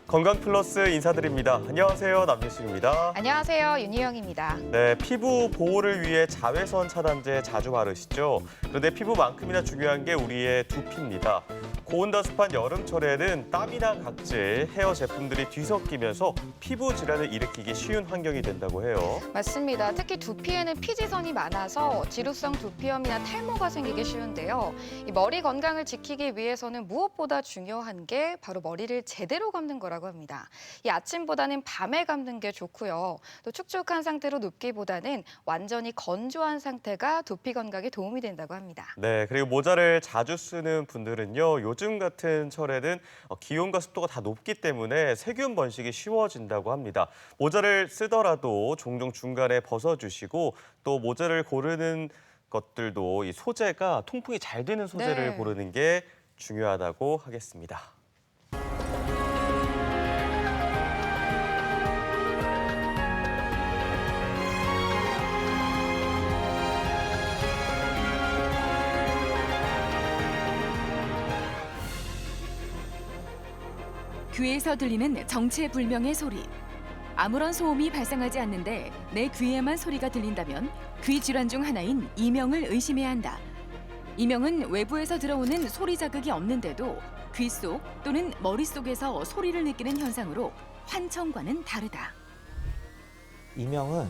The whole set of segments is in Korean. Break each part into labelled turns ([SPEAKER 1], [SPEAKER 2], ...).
[SPEAKER 1] 건강 플러스 인사드립니다. 안녕하세요, 남유식입니다.
[SPEAKER 2] 안녕하세요, 윤희영입니다.
[SPEAKER 1] 네, 피부 보호를 위해 자외선 차단제 자주 바르시죠? 그런데 피부만큼이나 중요한 게 우리의 두피입니다. 고온다습한 여름철에는 땀이나 각질, 헤어 제품들이 뒤섞이면서 피부 질환을 일으키기 쉬운 환경이 된다고 해요.
[SPEAKER 2] 맞습니다. 특히 두피에는 피지선이 많아서 지루성 두피염이나 탈모가 생기기 쉬운데요. 이 머리 건강을 지키기 위해서는 무엇보다 중요한 게 바로 머리를 제대로 감는 거라고 합니다. 이 아침보다는 밤에 감는 게 좋고요. 또 축축한 상태로 눕기보다는 완전히 건조한 상태가 두피 건강에 도움이 된다고 합니다.
[SPEAKER 1] 네, 그리고 모자를 자주 쓰는 분들은요, 요즘 같은 철에는 기온과 습도가 다 높기 때문에 세균 번식이 쉬워진다고 합니다. 모자를 쓰더라도 종종 중간에 벗어주시고 또 모자를 고르는 것들도 이 소재가 통풍이 잘 되는 소재를
[SPEAKER 2] 네.
[SPEAKER 1] 고르는 게 중요하다고 하겠습니다.
[SPEAKER 3] 귀에서 들리는 정체불명의 소리. 아무런 소음이 발생하지 않는데 내 귀에만 소리가 들린다면 귀 질환 중 하나인 이명을 의심해야 한다. 이명은 외부에서 들어오는 소리 자극이 없는데도 귀 속 또는 머릿속에서 소리를 느끼는 현상으로 환청과는 다르다.
[SPEAKER 4] 이명은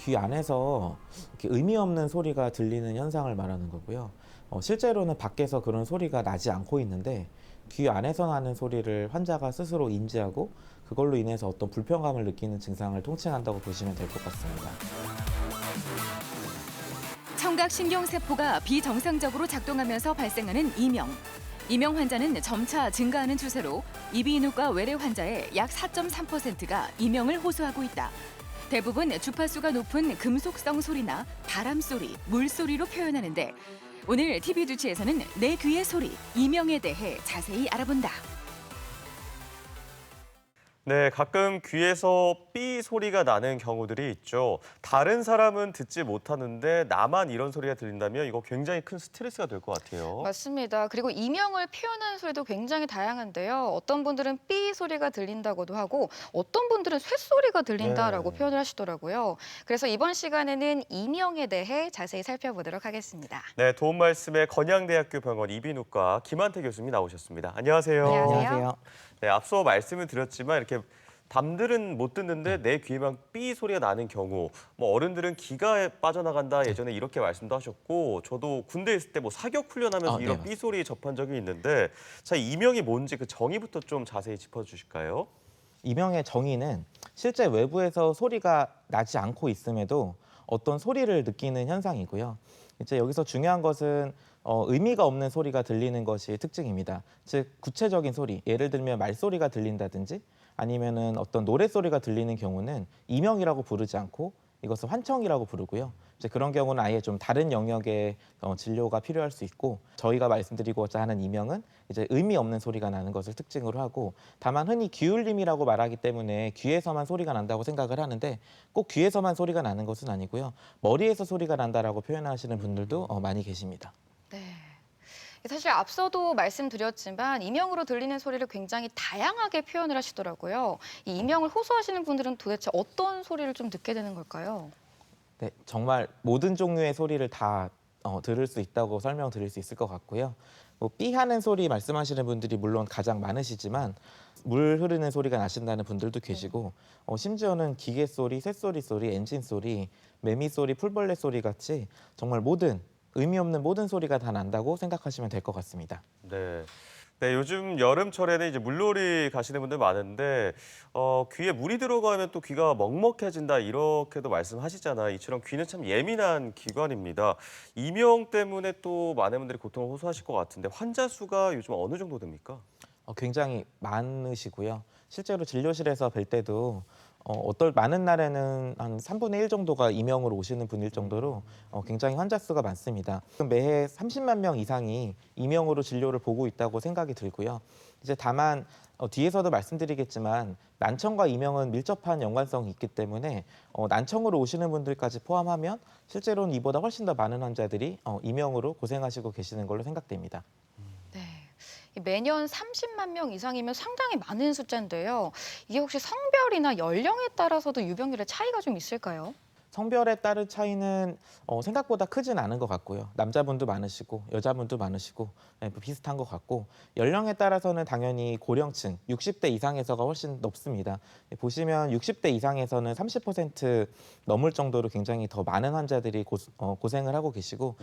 [SPEAKER 4] 귀 안에서 이렇게 의미 없는 소리가 들리는 현상을 말하는 거고요. 실제로는 밖에서 그런 소리가 나지 않고 있는데 귀 안에서 나는 소리를 환자가 스스로 인지하고 그걸로 인해서 어떤 불편감을 느끼는 증상을 통칭한다고 보시면 될 것 같습니다.
[SPEAKER 3] 청각신경세포가 비정상적으로 작동하면서 발생하는 이명. 이명 환자는 점차 증가하는 추세로 이비인후과 외래 환자의 약 4.3%가 이명을 호소하고 있다. 대부분 주파수가 높은 금속성 소리나 바람 소리, 물소리로 표현하는데 오늘 TV 두치에서는 내 귀의 소리, 이명에 대해 자세히 알아본다.
[SPEAKER 1] 네, 가끔 귀에서 삐 소리가 나는 경우들이 있죠. 다른 사람은 듣지 못하는데 나만 이런 소리가 들린다면 이거 굉장히 큰 스트레스가 될 것 같아요.
[SPEAKER 2] 맞습니다. 그리고 이명을 표현하는 소리도 굉장히 다양한데요. 어떤 분들은 삐 소리가 들린다고도 하고 어떤 분들은 쇳소리가 들린다라고
[SPEAKER 1] 네.
[SPEAKER 2] 표현을 하시더라고요. 그래서 이번 시간에는 이명에 대해 자세히 살펴보도록 하겠습니다.
[SPEAKER 1] 네, 도움 말씀에 건양대학교 병원 이비인후과 김한태 교수님이 나오셨습니다. 안녕하세요.
[SPEAKER 2] 안녕하세요.
[SPEAKER 1] 네, 앞서 말씀을 드렸지만 이렇게 남들은 못 듣는데 내 귀에만 삐 소리가 나는 경우, 뭐 어른들은 기가 빠져나간다 예전에 이렇게 말씀도 하셨고, 저도 군대 있을 때 뭐 사격 훈련하면서 이런 삐 소리 접한 적이 있는데, 자, 이명이 뭔지 그 정의부터 좀 자세히 짚어주실까요?
[SPEAKER 4] 이명의 정의는 실제 외부에서 소리가 나지 않고 있음에도 어떤 소리를 느끼는 현상이고요. 이제 여기서 중요한 것은 의미가 없는 소리가 들리는 것이 특징입니다. 즉 구체적인 소리, 예를 들면 말소리가 들린다든지 아니면은 어떤 노랫소리가 들리는 경우는 이명이라고 부르지 않고 이것을 환청이라고 부르고요. 이제 그런 경우는 아예 좀 다른 영역의 진료가 필요할 수 있고 저희가 말씀드리고자 하는 이명은 이제 의미 없는 소리가 나는 것을 특징으로 하고 다만 흔히 귀울림이라고 말하기 때문에 귀에서만 소리가 난다고 생각을 하는데 꼭 귀에서만 소리가 나는 것은 아니고요. 머리에서 소리가 난다라고 표현하시는 분들도 많이 계십니다.
[SPEAKER 2] 네. 사실 앞서도 말씀드렸지만 이명으로 들리는 소리를 굉장히 다양하게 표현을 하시더라고요. 이 이명을 호소하시는 분들은 도대체 어떤 소리를 좀 듣게 되는 걸까요?
[SPEAKER 4] 네, 정말 모든 종류의 소리를 다 들을 수 있다고 설명드릴 수 있을 것 같고요. 뭐 삐하는 소리 말씀하시는 분들이 물론 가장 많으시지만 물 흐르는 소리가 나신다는 분들도 계시고 심지어는 기계 소리, 쇳소리 소리, 엔진 소리, 매미 소리, 풀벌레 소리 같이 정말 모든 의미 없는 모든 소리가 다 난다고 생각하시면 될 것 같습니다.
[SPEAKER 1] 네. 네, 요즘 여름철에는 이제 물놀이 가시는 분들 많은데 귀에 물이 들어가면 또 귀가 먹먹해진다 이렇게도 말씀하시잖아요. 이처럼 귀는 참 예민한 기관입니다. 이명 때문에 또 많은 분들이 고통을 호소하실 것 같은데 환자 수가 요즘 어느 정도 됩니까?
[SPEAKER 4] 굉장히 많으시고요. 실제로 진료실에서 뵐 때도 어떨 많은 날에는 한 3분의 1 정도가 이명으로 오시는 분일 정도로 굉장히 환자 수가 많습니다. 매해 30만 명 이상이 이명으로 진료를 보고 있다고 생각이 들고요. 이제 다만 뒤에서도 말씀드리겠지만 난청과 이명은 밀접한 연관성이 있기 때문에 난청으로 오시는 분들까지 포함하면 실제로는 이보다 훨씬 더 많은 환자들이 이명으로 고생하시고 계시는 걸로 생각됩니다.
[SPEAKER 2] 네. 매년 30만 명 이상이면 상당히 많은 숫자인데요. 이게 혹시 성별이나 연령에 따라서도 유병률의 차이가 좀 있을까요?
[SPEAKER 4] 성별에 따른 차이는 생각보다 크진 않은 것 같고요. 남자분도 많으시고 여자분도 많으시고 비슷한 것 같고 연령에 따라서는 당연히 고령층 60대 이상에서가 훨씬 높습니다. 보시면 60대 이상에서는 30% 넘을 정도로 굉장히 더 많은 환자들이 고생을 하고 계시고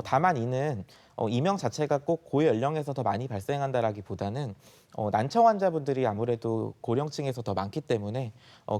[SPEAKER 4] 다만 이는 이명 자체가 꼭 고연령에서 더 많이 발생한다라기보다는 난청 환자분들이 아무래도 고령층에서 더 많기 때문에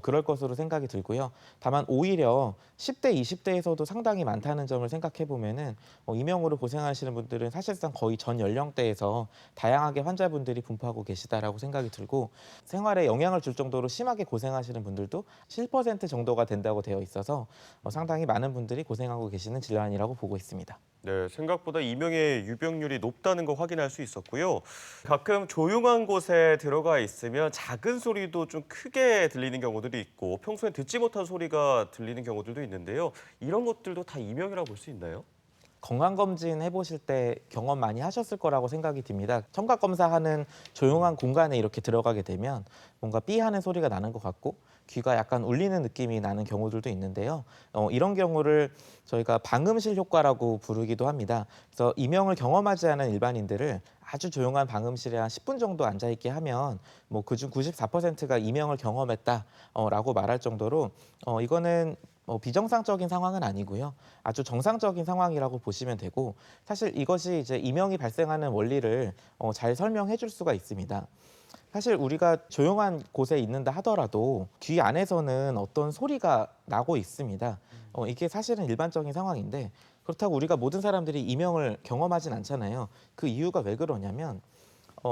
[SPEAKER 4] 그럴 것으로 생각이 들고요. 다만 오히려 10대, 20대에서도 상당히 많다는 점을 생각해 보면은 이명으로 고생하시는 분들은 사실상 거의 전 연령대에서 다양하게 환자분들이 분포하고 계시다라고 생각이 들고 생활에 영향을 줄 정도로 심하게 고생하시는 분들도 7% 정도가 된다고 되어 있어서 상당히 많은 분들이 고생하고 계시는 질환이라고 보고 있습니다.
[SPEAKER 1] 네, 생각보다 이명의 유병률이 높다는 거 확인할 수 있었고요. 가끔 조용한 곳에 들어가 있으면 작은 소리도 좀 크게 들리는 경우들이 있고 평소에 듣지 못한 소리가 들리는 경우들도 있는데요. 이런 것들도 다 이명이라고 볼 수 있나요?
[SPEAKER 4] 건강검진 해보실 때 경험 많이 하셨을 거라고 생각이 듭니다. 청각검사하는 조용한 공간에 이렇게 들어가게 되면 뭔가 삐 하는 소리가 나는 것 같고 귀가 약간 울리는 느낌이 나는 경우들도 있는데요. 이런 경우를 저희가 방음실 효과라고 부르기도 합니다. 그래서 이명을 경험하지 않은 일반인들을 아주 조용한 방음실에 한 10분 정도 앉아있게 하면 뭐 그중 94%가 이명을 경험했다라고 말할 정도로 이거는 비정상적인 상황은 아니고요. 아주 정상적인 상황이라고 보시면 되고 사실 이것이 이제 이명이 발생하는 원리를 잘 설명해 줄 수가 있습니다. 사실 우리가 조용한 곳에 있는다 하더라도 귀 안에서는 어떤 소리가 나고 있습니다. 이게 사실은 일반적인 상황인데 그렇다고 우리가 모든 사람들이 이명을 경험하진 않잖아요. 그 이유가 왜 그러냐면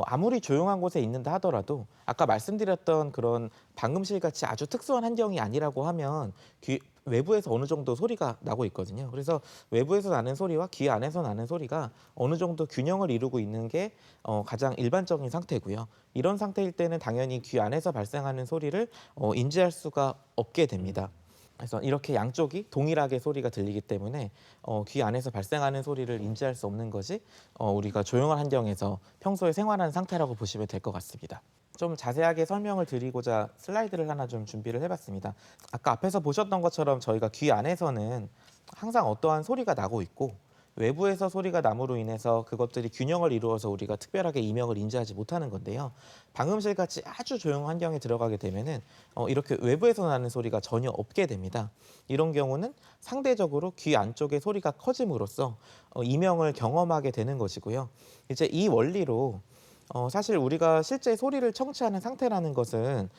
[SPEAKER 4] 아무리 조용한 곳에 있는다 하더라도 아까 말씀드렸던 그런 방음실 같이 아주 특수한 환경이 아니라고 하면 귀 외부에서 어느 정도 소리가 나고 있거든요. 그래서 외부에서 나는 소리와 귀 안에서 나는 소리가 어느 정도 균형을 이루고 있는 게 가장 일반적인 상태고요. 이런 상태일 때는 당연히 귀 안에서 발생하는 소리를 인지할 수가 없게 됩니다. 그래서 이렇게 양쪽이 동일하게 소리가 들리기 때문에 귀 안에서 발생하는 소리를 인지할 수 없는 것이 우리가 조용한 환경에서 평소에 생활하는 상태라고 보시면 될 것 같습니다. 좀 자세하게 설명을 드리고자 슬라이드를 하나 좀 준비를 해봤습니다. 아까 앞에서 보셨던 것처럼 저희가 귀 안에서는 항상 어떠한 소리가 나고 있고 외부에서 소리가 남으로 인해서 그것들이 균형을 이루어서 우리가 특별하게 이명을 인지하지 못하는 건데요. 방음실 같이 아주 조용한 환경에 들어가게 되면은 이렇게 외부에서 나는 소리가 전혀 없게 됩니다. 이런 경우는 상대적으로 귀 안쪽의 소리가 커짐으로써 이명을 경험하게 되는 것이고요. 이제 이 원리로 사실 우리가 실제 소리를 청취하는 상태라는 것은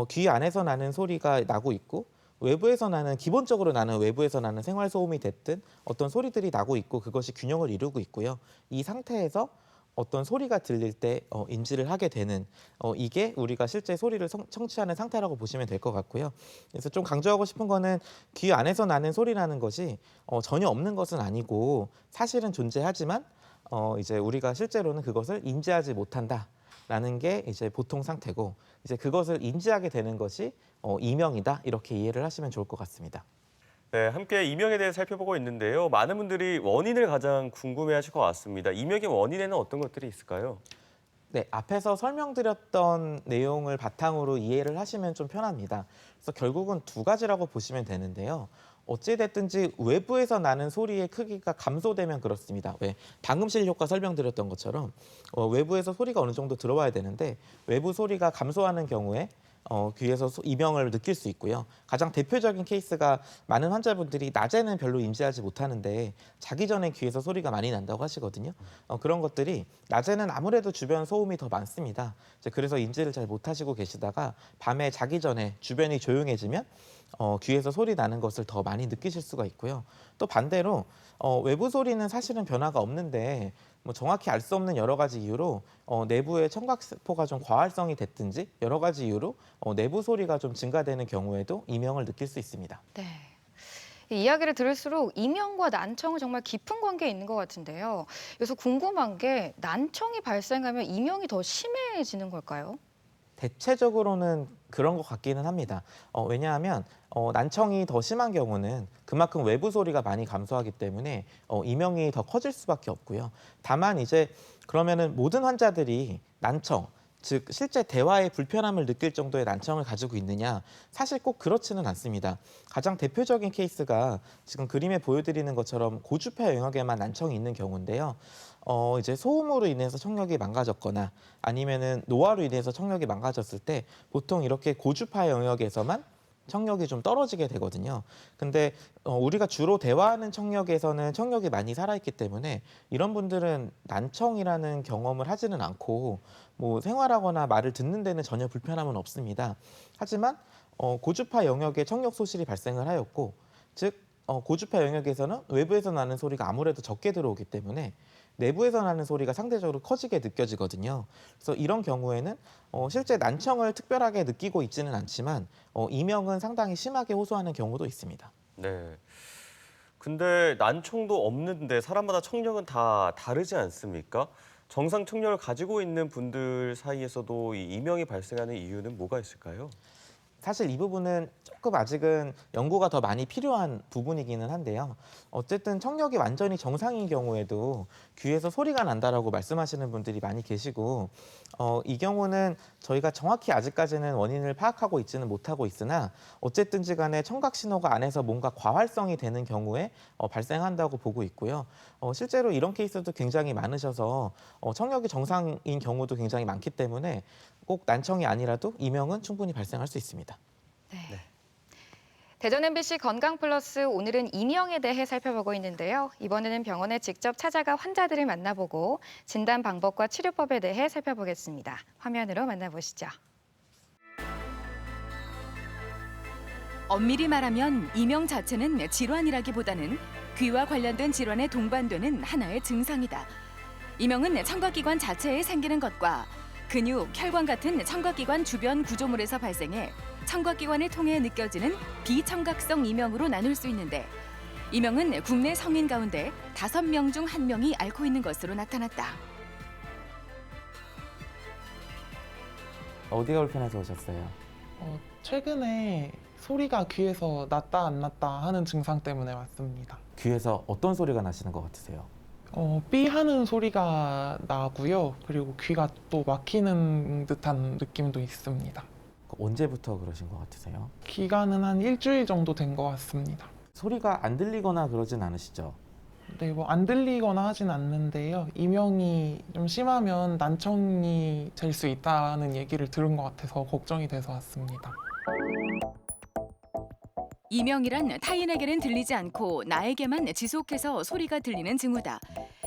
[SPEAKER 4] 귀 안에서 나는 소리가 나고 있고 외부에서 나는 기본적으로 나는 외부에서 나는 생활 소음이 됐든 어떤 소리들이 나고 있고 그것이 균형을 이루고 있고요. 이 상태에서 어떤 소리가 들릴 때 인지를 하게 되는 이게 우리가 실제 소리를 청취하는 상태라고 보시면 될 것 같고요. 그래서 좀 강조하고 싶은 거는 귀 안에서 나는 소리라는 것이 전혀 없는 것은 아니고 사실은 존재하지만 이제 우리가 실제로는 그것을 인지하지 못한다라는 게 이제 보통 상태고 이제 그것을 인지하게 되는 것이 이명이다 이렇게 이해를 하시면 좋을 것 같습니다.
[SPEAKER 1] 네, 함께 이명에 대해 살펴보고 있는데요. 많은 분들이 원인을 가장 궁금해하실 것 같습니다. 이명의 원인에는 어떤 것들이 있을까요?
[SPEAKER 4] 네, 앞에서 설명드렸던 내용을 바탕으로 이해를 하시면 좀 편합니다. 그래서 결국은 두 가지라고 보시면 되는데요. 어찌됐든지 외부에서 나는 소리의 크기가 감소되면 그렇습니다. 왜 방음실 효과 설명드렸던 것처럼 외부에서 소리가 어느 정도 들어와야 되는데 외부 소리가 감소하는 경우에 귀에서 이명을 느낄 수 있고요. 가장 대표적인 케이스가 많은 환자분들이 낮에는 별로 인지하지 못하는데 자기 전에 귀에서 소리가 많이 난다고 하시거든요. 그런 것들이 낮에는 아무래도 주변 소음이 더 많습니다. 그래서 인지를 잘 못하시고 계시다가 밤에 자기 전에 주변이 조용해지면 귀에서 소리 나는 것을 더 많이 느끼실 수가 있고요. 또 반대로 외부 소리는 사실은 변화가 없는데 뭐 정확히 알 수 없는 여러 가지 이유로 내부의 청각세포가 좀 과활성이 됐든지 여러 가지 이유로 내부 소리가 좀 증가되는 경우에도 이명을 느낄 수 있습니다.
[SPEAKER 2] 네. 이 이야기를 들을수록 이명과 난청은 정말 깊은 관계에 있는 것 같은데요. 그래서 궁금한 게 난청이 발생하면 이명이 더 심해지는 걸까요?
[SPEAKER 4] 대체적으로는 그런 것 같기는 합니다. 왜냐하면 난청이 더 심한 경우는 그만큼 외부 소리가 많이 감소하기 때문에 이명이 더 커질 수밖에 없고요. 다만 이제 그러면은 모든 환자들이 난청, 즉 실제 대화에 불편함을 느낄 정도의 난청을 가지고 있느냐? 사실 꼭 그렇지는 않습니다. 가장 대표적인 케이스가 지금 그림에 보여드리는 것처럼 고주파 영역에만 난청이 있는 경우인데요. 이제 소음으로 인해서 청력이 망가졌거나 아니면은 노화로 인해서 청력이 망가졌을 때 보통 이렇게 고주파 영역에서만 청력이 좀 떨어지게 되거든요. 근데 우리가 주로 대화하는 청력에서는 청력이 많이 살아있기 때문에 이런 분들은 난청이라는 경험을 하지는 않고 뭐 생활하거나 말을 듣는 데는 전혀 불편함은 없습니다. 하지만 고주파 영역에 청력 소실이 발생을 하였고, 즉 고주파 영역에서는 외부에서 나는 소리가 아무래도 적게 들어오기 때문에 내부에서 나는 소리가 상대적으로 커지게 느껴지거든요. 그래서 이런 경우에는 실제 난청을 특별하게 느끼고 있지는 않지만 이명은 상당히 심하게 호소하는 경우도 있습니다.
[SPEAKER 1] 네. 근데 난청도 없는데 사람마다 청력은 다 다르지 않습니까? 정상 청력을 가지고 있는 분들 사이에서도 이 이명이 발생하는 이유는 뭐가 있을까요?
[SPEAKER 4] 사실 이 부분은 조금 아직은 연구가 더 많이 필요한 부분이기는 한데요. 어쨌든 청력이 완전히 정상인 경우에도 귀에서 소리가 난다라고 말씀하시는 분들이 많이 계시고, 이 경우는 저희가 정확히 아직까지는 원인을 파악하고 있지는 못하고 있으나 어쨌든지 간에 청각 신호가 안에서 뭔가 과활성이 되는 경우에 발생한다고 보고 있고요. 실제로 이런 케이스도 굉장히 많으셔서 청력이 정상인 경우도 굉장히 많기 때문에 꼭 난청이 아니라도 이명은 충분히 발생할 수 있습니다.
[SPEAKER 2] 네. 대전 MBC 건강 플러스 오늘은 이명에 대해 살펴보고 있는데요. 이번에는 병원에 직접 찾아가 환자들을 만나보고 진단 방법과 치료법에 대해 살펴보겠습니다. 화면으로 만나보시죠.
[SPEAKER 3] 엄밀히 말하면 이명 자체는 질환이라기보다는 귀와 관련된 질환에 동반되는 하나의 증상이다. 이명은 청각기관 자체에 생기는 것과 근육, 혈관 같은 청각기관 주변 구조물에서 발생해 청각기관을 통해 느껴지는 비청각성 이명으로 나눌 수 있는데, 이명은 국내 성인 가운데 5명 중 1명이 앓고 있는 것으로 나타났다.
[SPEAKER 4] 어디가 불편해서 오셨어요?
[SPEAKER 5] 최근에 소리가 귀에서 났다 안 났다 하는 증상 때문에 왔습니다.
[SPEAKER 4] 귀에서 어떤 소리가 나시는 것 같으세요?
[SPEAKER 5] 삐 하는 소리가 나고요. 그리고 귀가 또 막히는 듯한 느낌도 있습니다.
[SPEAKER 4] 언제부터 그러신 것 같으세요?
[SPEAKER 5] 기간은 한 일주일 정도 된 것 같습니다.
[SPEAKER 4] 소리가 안 들리거나 그러진 않으시죠?
[SPEAKER 5] 네, 뭐 안 들리거나 하진 않는데요. 이명이 좀 심하면 난청이 될 수 있다는 얘기를 들은 것 같아서 걱정이 돼서 왔습니다.
[SPEAKER 3] 이명이란 타인에게는 들리지 않고 나에게만 지속해서 소리가 들리는 징후다.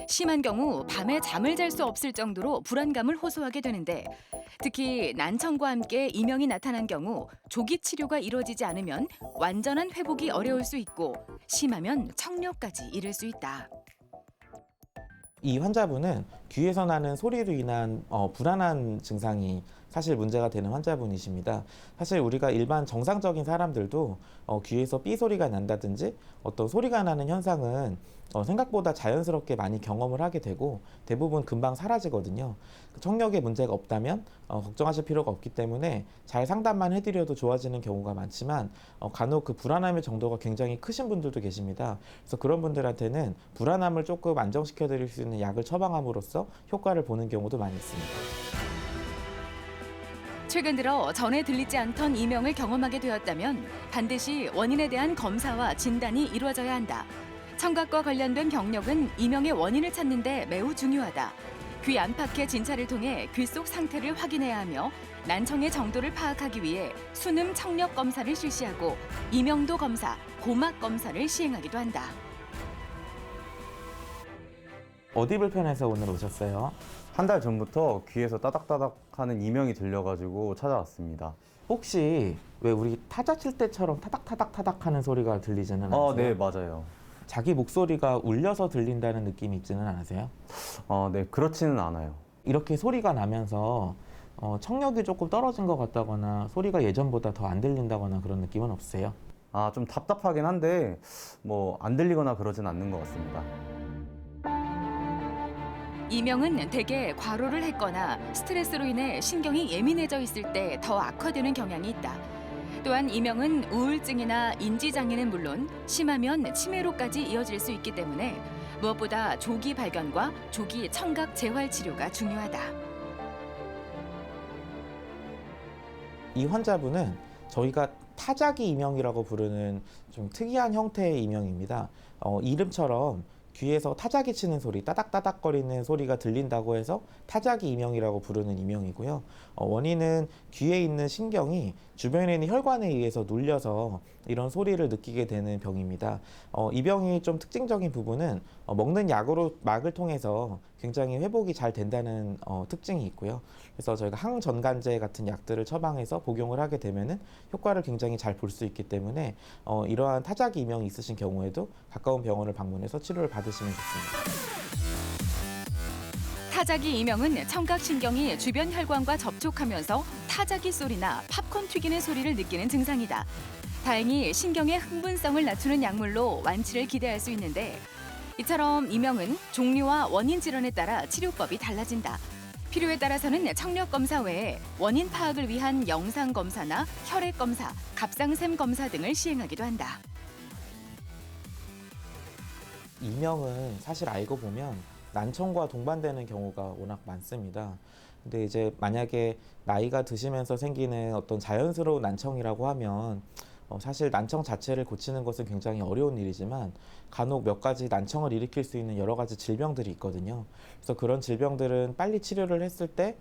[SPEAKER 3] 심한 경우 밤에 잠을 잘 수 없을 정도로 불안감을 호소하게 되는데, 특히 난청과 함께 이명이 나타난 경우 조기 치료가 이루어지지 않으면 완전한 회복이 어려울 수 있고 심하면 청력까지 이를 수 있다.
[SPEAKER 4] 이 환자분은 귀에서 나는 소리로 인한 불안한 증상이 사실 문제가 되는 환자분이십니다. 사실 우리가 일반 정상적인 사람들도 귀에서 삐 소리가 난다든지 어떤 소리가 나는 현상은 생각보다 자연스럽게 많이 경험을 하게 되고 대부분 금방 사라지거든요. 청력에 문제가 없다면 걱정하실 필요가 없기 때문에 잘 상담만 해드려도 좋아지는 경우가 많지만 간혹 그 불안함의 정도가 굉장히 크신 분들도 계십니다. 그래서 그런 분들한테는 불안함을 조금 안정시켜 드릴 수 있는 약을 처방함으로써 효과를 보는 경우도 많이 있습니다.
[SPEAKER 3] 최근 들어 전에 들리지 않던 이명을 경험하게 되었다면 반드시 원인에 대한 검사와 진단이 이루어져야 한다. 청각과 관련된 병력은 이명의 원인을 찾는 데 매우 중요하다. 귀 안팎의 진찰을 통해 귀 속 상태를 확인해야 하며 난청의 정도를 파악하기 위해 수능 청력 검사를 실시하고 이명도 검사, 고막 검사를 시행하기도 한다.
[SPEAKER 4] 어디 불편해서 오늘 오셨어요?
[SPEAKER 6] 한 달 전부터 귀에서 따닥따닥 하는 이명이 들려가지고 찾아왔습니다.
[SPEAKER 4] 혹시 왜 우리 타자 칠 때처럼 타닥타닥 하는 소리가 들리지는 않으세요?
[SPEAKER 6] 네, 맞아요.
[SPEAKER 4] 자기 목소리가 울려서 들린다는 느낌이 있지는 않으세요?
[SPEAKER 6] 네, 그렇지는 않아요.
[SPEAKER 4] 이렇게 소리가 나면서 청력이 조금 떨어진 것 같다거나 소리가 예전보다 더 안 들린다거나 그런 느낌은 없으세요?
[SPEAKER 6] 좀 답답하긴 한데 뭐 안 들리거나 그러진 않는 것 같습니다.
[SPEAKER 3] 이명은 대개 과로를 했거나 스트레스로 인해 신경이 예민해져 있을 때 더 악화되는 경향이 있다. 또한 이명은 우울증이나 인지장애는 물론 심하면 치매로까지 이어질 수 있기 때문에 무엇보다 조기 발견과 조기 청각 재활 치료가 중요하다.
[SPEAKER 4] 이 환자분은 저희가 타자기 이명이라고 부르는 좀 특이한 형태의 이명입니다. 이름처럼 귀에서 타자기 치는 소리, 따닥따닥거리는 소리가 들린다고 해서 타자기 이명이라고 부르는 이명이고요. 원인은 귀에 있는 신경이 주변에 있는 혈관에 의해서 눌려서 이런 소리를 느끼게 되는 병입니다. 이 병이 좀 특징적인 부분은 먹는 약으로 막을 통해서 굉장히 회복이 잘 된다는 특징이 있고요. 그래서 저희가 항전간제 같은 약들을 처방해서 복용을 하게 되면은 효과를 굉장히 잘 볼 수 있기 때문에 이러한 타자기 이명이 있으신 경우에도 가까운 병원을 방문해서 치료를 받으시면 좋습니다.
[SPEAKER 3] 타자기 이명은 청각신경이 주변 혈관과 접촉하면서 타자기 소리나 팝콘 튀기는 소리를 느끼는 증상이다. 다행히 신경의 흥분성을 낮추는 약물로 완치를 기대할 수 있는데 이처럼 이명은 종류와 원인 질환에 따라 치료법이 달라진다. 필요에 따라서는 청력 검사 외에 원인 파악을 위한 영상 검사나 혈액 검사, 갑상샘 검사 등을 시행하기도 한다.
[SPEAKER 4] 이명은 사실 알고 보면 난청과 동반되는 경우가 워낙 많습니다. 근데 이제 만약에 나이가 드시면서 생기는 어떤 자연스러운 난청이라고 하면 사실 난청 자체를 고치는 것은 굉장히 어려운 일이지만 간혹 몇 가지 난청을 일으킬 수 있는 여러 가지 질병들이 있거든요. 그래서 그런 질병들은 빨리 치료를 했을 때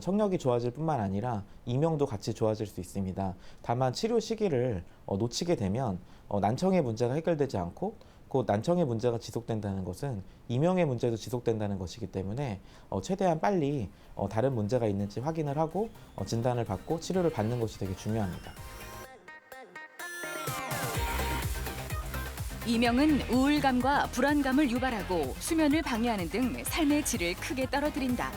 [SPEAKER 4] 청력이 좋아질 뿐만 아니라 이명도 같이 좋아질 수 있습니다. 다만 치료 시기를 놓치게 되면 난청의 문제가 해결되지 않고 곧 난청의 문제가 지속된다는 것은 이명의 문제도 지속된다는 것이기 때문에 최대한 빨리 다른 문제가 있는지 확인을 하고 진단을 받고 치료를 받는 것이 되게 중요합니다.
[SPEAKER 3] 이명은 우울감과 불안감을 유발하고 수면을 방해하는 등 삶의 질을 크게 떨어뜨린다.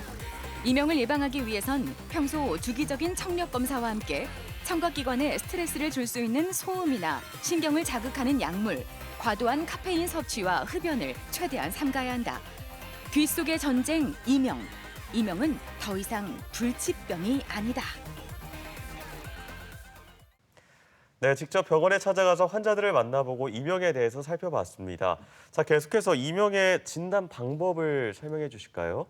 [SPEAKER 3] 이명을 예방하기 위해선 평소 주기적인 청력 검사와 함께 청각기관에 스트레스를 줄 수 있는 소음이나 신경을 자극하는 약물, 과도한 카페인 섭취와 흡연을 최대한 삼가야 한다. 귀 속의 전쟁 이명. 이명은 더 이상 불치병이 아니다.
[SPEAKER 1] 네, 직접 병원에 찾아가서 환자들을 만나보고 이명에 대해서 살펴봤습니다. 자, 계속해서 이명의 진단 방법을 설명해 주실까요?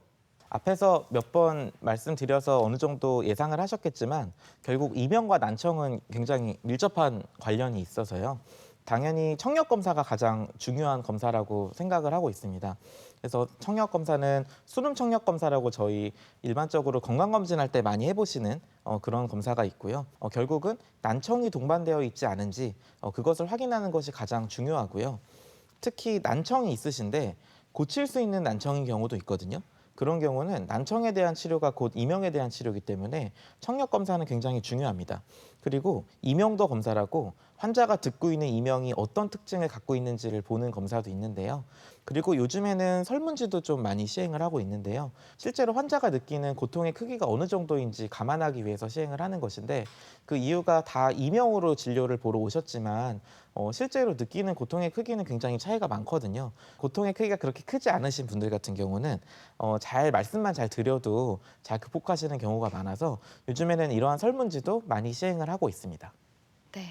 [SPEAKER 4] 앞에서 몇 번 말씀드려서 어느 정도 예상을 하셨겠지만 결국 이명과 난청은 굉장히 밀접한 관련이 있어서요. 당연히 청력 검사가 가장 중요한 검사라고 생각을 하고 있습니다. 그래서 청력 검사는 수능 청력 검사라고 저희 일반적으로 건강검진할 때 많이 해보시는 그런 검사가 있고요. 결국은 난청이 동반되어 있지 않은지 그것을 확인하는 것이 가장 중요하고요. 특히 난청이 있으신데 고칠 수 있는 난청인 경우도 있거든요. 그런 경우는 난청에 대한 치료가 곧 이명에 대한 치료이기 때문에 청력 검사는 굉장히 중요합니다. 그리고 이명도 검사라고 환자가 듣고 있는 이명이 어떤 특징을 갖고 있는지를 보는 검사도 있는데요. 그리고 요즘에는 설문지도 좀 많이 시행을 하고 있는데요. 실제로 환자가 느끼는 고통의 크기가 어느 정도인지 감안하기 위해서 시행을 하는 것인데 그 이유가 다 이명으로 진료를 보러 오셨지만 실제로 느끼는 고통의 크기는 굉장히 차이가 많거든요. 고통의 크기가 그렇게 크지 않으신 분들 같은 경우는 잘 말씀만 잘 드려도 잘 극복하시는 경우가 많아서 요즘에는 이러한 설문지도 많이 시행을 하고 있습니다.
[SPEAKER 2] 네.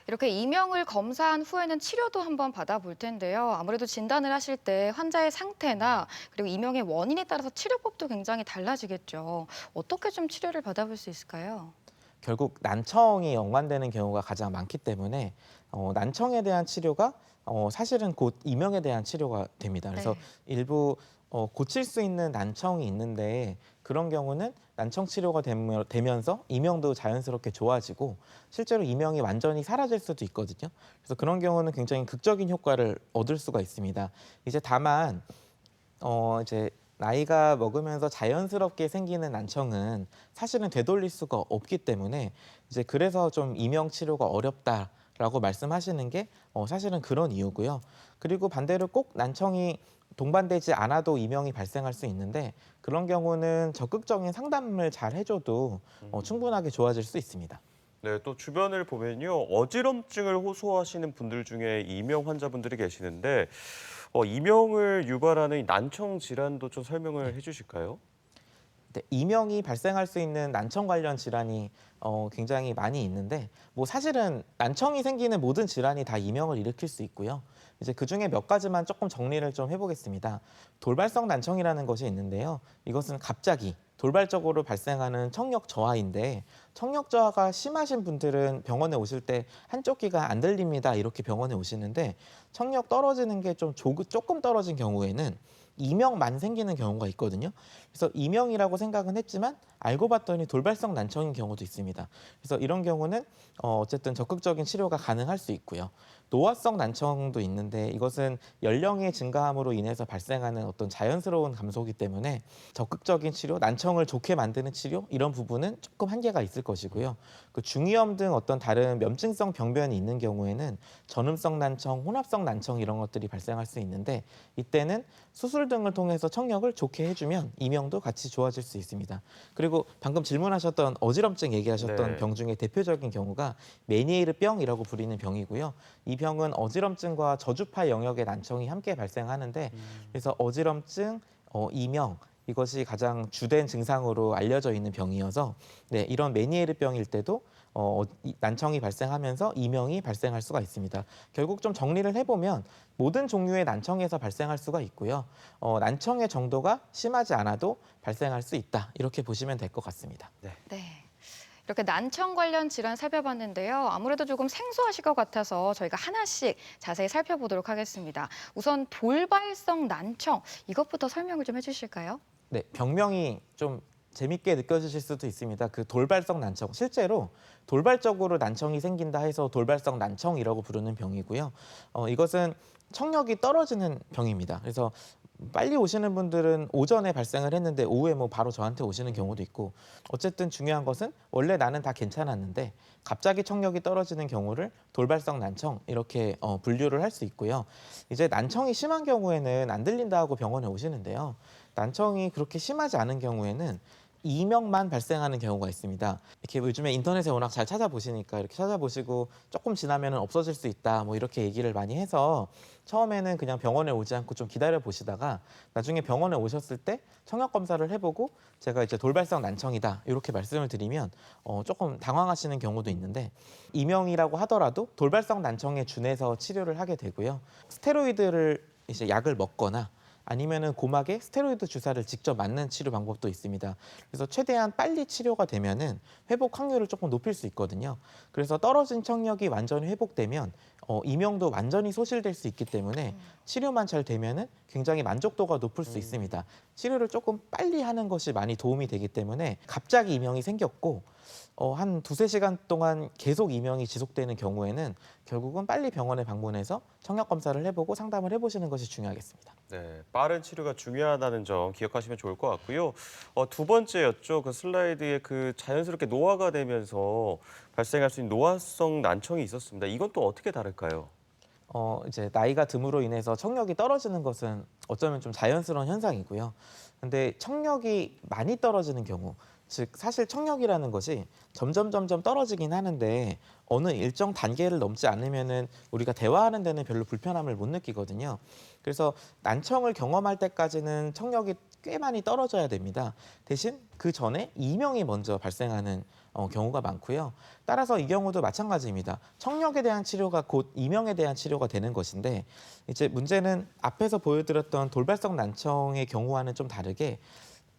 [SPEAKER 2] 이렇게 이명을 검사한 후에는 치료도 한번 받아볼 텐데요. 아무래도 진단을 하실 때 환자의 상태나 그리고 이명의 원인에 따라서 치료법도 굉장히 달라지겠죠. 어떻게 좀 치료를 받아볼 수 있을까요?
[SPEAKER 4] 결국 난청이 연관되는 경우가 가장 많기 때문에 난청에 대한 치료가 사실은 곧 이명에 대한 치료가 됩니다. 그래서
[SPEAKER 2] 네.
[SPEAKER 4] 일부 고칠 수 있는 난청이 있는데 그런 경우는 난청 치료가 되면서 이명도 자연스럽게 좋아지고 실제로 이명이 완전히 사라질 수도 있거든요. 그래서 그런 경우는 굉장히 극적인 효과를 얻을 수가 있습니다. 이제 다만 이제 나이가 먹으면서 자연스럽게 생기는 난청은 사실은 되돌릴 수가 없기 때문에 이제 그래서 좀 이명 치료가 어렵다라고 말씀하시는 게 사실은 그런 이유고요. 그리고 반대로 꼭 난청이 동반되지 않아도 이명이 발생할 수 있는데 그런 경우는 적극적인 상담을 잘 해줘도 충분하게 좋아질 수 있습니다.
[SPEAKER 1] 네, 또 주변을 보면요. 어지럼증을 호소하시는 분들 중에 이명 환자분들이 계시는데 이명을 유발하는 이 난청 질환도 좀 설명을 해주실까요?
[SPEAKER 4] 네, 이명이 발생할 수 있는 난청 관련 질환이 굉장히 많이 있는데 뭐 사실은 난청이 생기는 모든 질환이 다 이명을 일으킬 수 있고요. 이제 그중에 몇 가지만 조금 정리를 좀 해보겠습니다. 돌발성 난청이라는 것이 있는데요. 이것은 갑자기 돌발적으로 발생하는 청력 저하인데 청력 저하가 심하신 분들은 병원에 오실 때 한쪽 귀가 안 들립니다. 이렇게 병원에 오시는데 청력 떨어지는 게 좀 조금 떨어진 경우에는 이명만 생기는 경우가 있거든요. 그래서 이명이라고 생각은 했지만 알고 봤더니 돌발성 난청인 경우도 있습니다. 그래서 이런 경우는 어쨌든 적극적인 치료가 가능할 수 있고요. 노화성 난청도 있는데 이것은 연령의 증가함으로 인해서 발생하는 어떤 자연스러운 감소이기 때문에 적극적인 치료, 난청을 좋게 만드는 치료 이런 부분은 조금 한계가 있을 것이고요. 그 중이염 등 어떤 다른 염증성 병변이 있는 경우에는 전음성 난청, 혼합성 난청 이런 것들이 발생할 수 있는데 이때는 수술 등을 통해서 청력을 좋게 해주면 이명도 같이 좋아질 수 있습니다. 그리고 방금 질문하셨던 어지럼증 얘기하셨던
[SPEAKER 1] 네.
[SPEAKER 4] 병 중에 대표적인 경우가 메니에르병이라고 불리는 병이고요. 이 병은 어지럼증과 저주파 영역의 난청이 함께 발생하는데 그래서 어지럼증, 이명 이것이 가장 주된 증상으로 알려져 있는 병이어서 네, 이런 메니에르병일 때도 난청이 발생하면서 이명이 발생할 수가 있습니다. 결국 좀 정리를 해보면 모든 종류의 난청에서 발생할 수가 있고요. 난청의 정도가 심하지 않아도 발생할 수 있다. 이렇게 보시면 될 것 같습니다.
[SPEAKER 2] 네. 이렇게 난청 관련 질환 살펴봤는데요. 아무래도 조금 생소하실 것 같아서 저희가 하나씩 자세히 살펴보도록 하겠습니다. 우선 돌발성 난청, 이것부터 설명을 좀 해주실까요?
[SPEAKER 4] 네, 병명이 좀 재밌게 느껴지실 수도 있습니다. 그 돌발성 난청, 실제로 돌발적으로 난청이 생긴다 해서 돌발성 난청이라고 부르는 병이고요. 이것은 청력이 떨어지는 병입니다. 그래서 빨리 오시는 분들은 오전에 발생을 했는데 오후에 뭐 바로 저한테 오시는 경우도 있고 어쨌든 중요한 것은 원래 나는 다 괜찮았는데 갑자기 청력이 떨어지는 경우를 돌발성 난청 이렇게 분류를 할 수 있고요. 이제 난청이 심한 경우에는 안 들린다 하고 병원에 오시는데요. 난청이 그렇게 심하지 않은 경우에는 이명만 발생하는 경우가 있습니다. 이렇게 요즘에 인터넷에 워낙 잘 찾아보시니까 이렇게 찾아보시고 조금 지나면 없어질 수 있다 뭐 이렇게 얘기를 많이 해서 처음에는 그냥 병원에 오지 않고 좀 기다려 보시다가 나중에 병원에 오셨을 때 청력 검사를 해보고 제가 이제 돌발성 난청이다 이렇게 말씀을 드리면 조금 당황하시는 경우도 있는데 이명이라고 하더라도 돌발성 난청에 준해서 치료를 하게 되고요. 스테로이드를 이제 약을 먹거나 아니면은 고막에 스테로이드 주사를 직접 맞는 치료 방법도 있습니다. 그래서 최대한 빨리 치료가 되면은 회복 확률을 조금 높일 수 있거든요. 그래서 떨어진 청력이 완전히 회복되면 이명도 완전히 소실될 수 있기 때문에 치료만 잘 되면은 굉장히 만족도가 높을 수 있습니다. 치료를 조금 빨리 하는 것이 많이 도움이 되기 때문에 갑자기 이명이 생겼고 한 두세 시간 동안 계속 이명이 지속되는 경우에는 결국은 빨리 병원에 방문해서 청력 검사를 해보고 상담을 해보시는 것이 중요하겠습니다.
[SPEAKER 1] 네, 빠른 치료가 중요하다는 점 기억하시면 좋을 것 같고요. 두 번째였죠. 그 슬라이드에 그 자연스럽게 노화가 되면서 발생할 수 있는 노화성 난청이 있었습니다. 이건 또 어떻게 다를까요?
[SPEAKER 4] 이제 나이가 듦으로 인해서 청력이 떨어지는 것은 어쩌면 좀 자연스러운 현상이고요. 근데 청력이 많이 떨어지는 경우, 즉 사실 청력이라는 것이 점점 떨어지긴 하는데 어느 일정 단계를 넘지 않으면은 우리가 대화하는 데는 별로 불편함을 못 느끼거든요. 그래서 난청을 경험할 때까지는 청력이 꽤 많이 떨어져야 됩니다. 대신 그 전에 이명이 먼저 발생하는 경우가 많고요. 따라서 이 경우도 마찬가지입니다. 청력에 대한 치료가 곧 이명에 대한 치료가 되는 것인데 이제 문제는 앞에서 보여드렸던 돌발성 난청의 경우와는 좀 다르게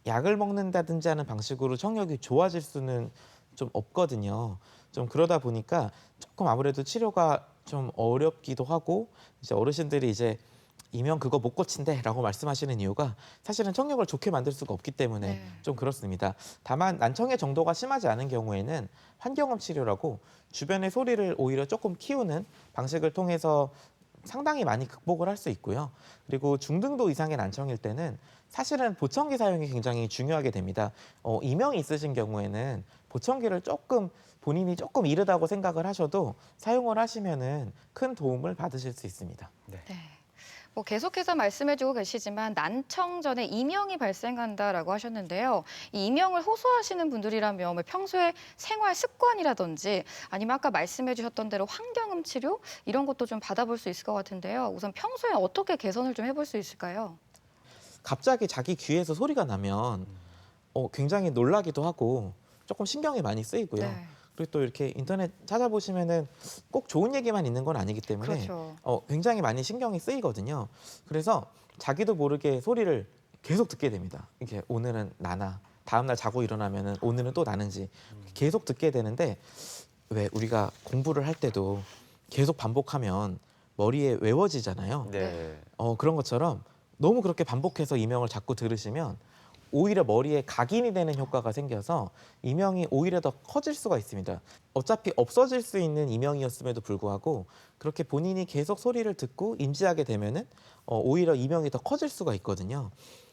[SPEAKER 4] 약을 먹는다든지 하는 방식으로 청력이 좋아질 수는 좀 없거든요. 좀 그러다 보니까 조금 아무래도 치료가 좀 어렵기도 하고 이제 어르신들이 이제 이명 그거 못 고친대라고 말씀하시는 이유가 사실은 청력을 좋게 만들 수가 없기 때문에
[SPEAKER 2] 네.
[SPEAKER 4] 좀 그렇습니다. 다만 난청의 정도가 심하지 않은 경우에는 환경음 치료라고 주변의 소리를 오히려 조금 키우는 방식을 통해서 상당히 많이 극복을 할 수 있고요. 그리고 중등도 이상의 난청일 때는 사실은 보청기 사용이 굉장히 중요하게 됩니다. 이명이 있으신 경우에는 보청기를 본인이 조금 이르다고 생각을 하셔도 사용을 하시면은 큰 도움을 받으실 수 있습니다.
[SPEAKER 2] 네. 계속해서 말씀해주고 계시지만 난청 전에 이명이 발생한다라고 하셨는데요. 이 이명을 호소하시는 분들이라면 뭐 평소에 생활 습관이라든지 아니면 아까 말씀해주셨던 대로 환경음 치료 이런 것도 좀 받아볼 수 있을 것 같은데요. 우선 평소에 어떻게 개선을 좀 해볼 수 있을까요?
[SPEAKER 4] 갑자기 자기 귀에서 소리가 나면 굉장히 놀라기도 하고 조금 신경이 많이 쓰이고요.
[SPEAKER 2] 네.
[SPEAKER 4] 그리고 또 이렇게 인터넷 찾아보시면은 꼭 좋은 얘기만 있는 건 아니기 때문에
[SPEAKER 2] 그렇죠.
[SPEAKER 4] 굉장히 많이 신경이 쓰이거든요. 그래서 자기도 모르게 소리를 계속 듣게 됩니다. 이게 오늘은 나나 다음날 자고 일어나면은 오늘은 또 나는지 계속 듣게 되는데 왜 우리가 공부를 할 때도 계속 반복하면 머리에 외워지잖아요.
[SPEAKER 1] 네.
[SPEAKER 4] 그런 것처럼 너무 그렇게 반복해서 이명을 자꾸 들으시면 오히려 머리에 각인이 되는 효과가 생겨서 이명이 오히려 더 커질 수가 있습니다. 어차피 없어질 수 있는 이명이었음에도 불구하고 그렇게 본인이 계속 소리를 듣고 인지하게 되면은 오히려 이명이 더 커질 수가 있거든요.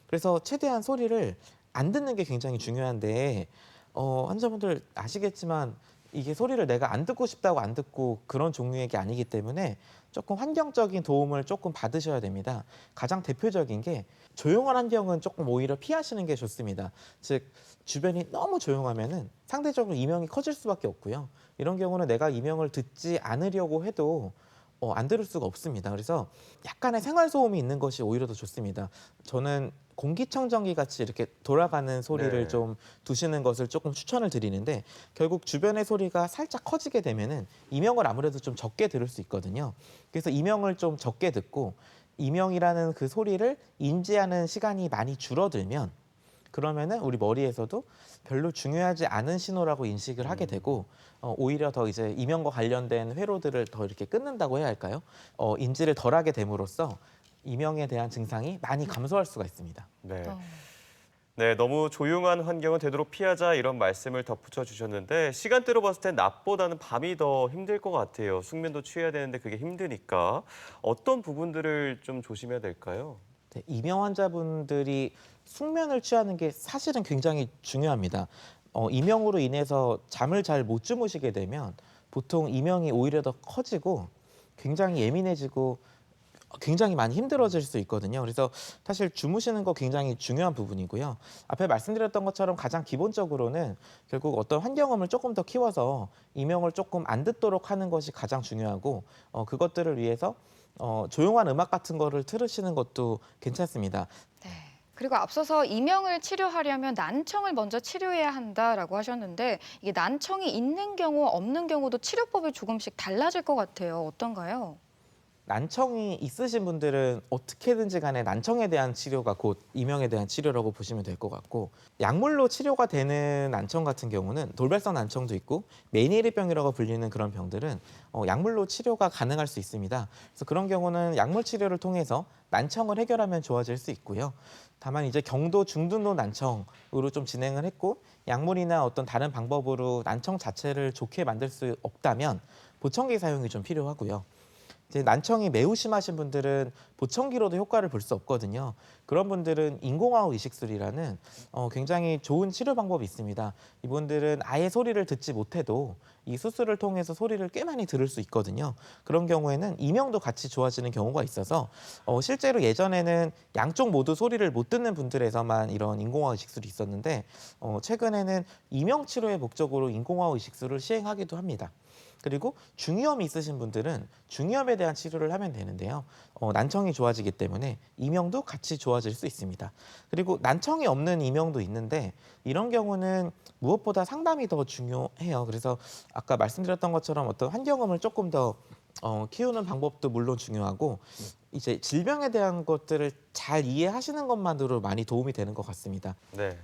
[SPEAKER 4] 그래서 최대한 소리를 안 듣는 게 굉장히 중요한데 환자분들 아시겠지만 이게 소리를 내가 안 듣고 싶다고 안 듣고 그런 종류의 게 아니기 때문에 조금 환경적인 도움을 조금 받으셔야 됩니다. 가장 대표적인 게 조용한 환경은 조금 오히려 피하시는 게 좋습니다. 즉 주변이 너무 조용하면은 상대적으로 이명이 커질 수밖에 없고요. 이런 경우는 내가 이명을 듣지 않으려고 해도 안 들을 수가 없습니다. 그래서 약간의 생활 소음이 있는 것이 오히려 더 좋습니다. 저는 공기청정기 같이 이렇게 돌아가는 소리를
[SPEAKER 1] 네.
[SPEAKER 4] 좀 두시는 것을 조금 추천을 드리는데 결국 주변의 소리가 살짝 커지게 되면은 이명을 아무래도 좀 적게 들을 수 있거든요. 그래서 이명을 좀 적게 듣고 이명이라는 그 소리를 인지하는 시간이 많이 줄어들면 그러면은 우리 머리에서도 별로 중요하지 않은 신호라고 인식을 하게 되고 오히려 더 이제 이명과 관련된 회로들을 더 이렇게 끊는다고 해야 할까요? 인지를 덜하게 됨으로써 이명에 대한 증상이 많이 감소할 수가 있습니다.
[SPEAKER 1] 네.
[SPEAKER 2] 어.
[SPEAKER 1] 네, 너무 조용한 환경은 되도록 피하자 이런 말씀을 덧붙여 주셨는데 시간대로 봤을 땐 낮보다는 밤이 더 힘들 것 같아요. 숙면도 취해야 되는데 그게 힘드니까 어떤 부분들을 좀 조심해야 될까요?
[SPEAKER 4] 네, 이명 환자분들이 숙면을 취하는 게 사실은 굉장히 중요합니다. 이명으로 인해서 잠을 잘 못 주무시게 되면 보통 이명이 오히려 더 커지고 굉장히 예민해지고 굉장히 많이 힘들어질 수 있거든요. 그래서 사실 주무시는 거 굉장히 중요한 부분이고요. 앞에 말씀드렸던 것처럼 가장 기본적으로는 결국 어떤 환경음을 조금 더 키워서 이명을 조금 안 듣도록 하는 것이 가장 중요하고 그것들을 위해서 조용한 음악 같은 거를 틀으시는 것도 괜찮습니다.
[SPEAKER 2] 네. 그리고 앞서서 이명을 치료하려면 난청을 먼저 치료해야 한다라고 하셨는데 이게 난청이 있는 경우 없는 경우도 치료법이 조금씩 달라질 것 같아요. 어떤가요?
[SPEAKER 4] 난청이 있으신 분들은 어떻게든지 간에 난청에 대한 치료가 곧 이명에 대한 치료라고 보시면 될 것 같고 약물로 치료가 되는 난청 같은 경우는 돌발성 난청도 있고 메니에르병이라고 불리는 그런 병들은 약물로 치료가 가능할 수 있습니다. 그래서 그런 경우는 약물 치료를 통해서 난청을 해결하면 좋아질 수 있고요. 다만 이제 경도 중등도 난청으로 좀 진행을 했고 약물이나 어떤 다른 방법으로 난청 자체를 좋게 만들 수 없다면 보청기 사용이 좀 필요하고요. 이제 난청이 매우 심하신 분들은 보청기로도 효과를 볼 수 없거든요. 그런 분들은 인공화호 이식술이라는 굉장히 좋은 치료 방법이 있습니다. 이분들은 아예 소리를 듣지 못해도 이 수술을 통해서 소리를 꽤 많이 들을 수 있거든요. 그런 경우에는 이명도 같이 좋아지는 경우가 있어서 실제로 예전에는 양쪽 모두 소리를 못 듣는 분들에서만 이런 인공화호 이식술이 있었는데 최근에는 이명 치료의 목적으로 인공화호 이식술을 시행하기도 합니다. 그리고 중이염이 있으신 분들은 중이염에 대한 치료를 하면 되는데요. 난청이 좋아지기 때문에 이명도 같이 좋아질 수 있습니다. 그리고 난청이 없는 이명도 있는데 이런 경우는 무엇보다 상담이 더 중요해요. 그래서 아까 말씀드렸던 것처럼 어떤 환경음을 조금 더 키우는 방법도 물론 중요하고 이제 질병에 대한 것들을 잘 이해하시는 것만으로 많이 도움이 되는 것 같습니다.
[SPEAKER 1] 네.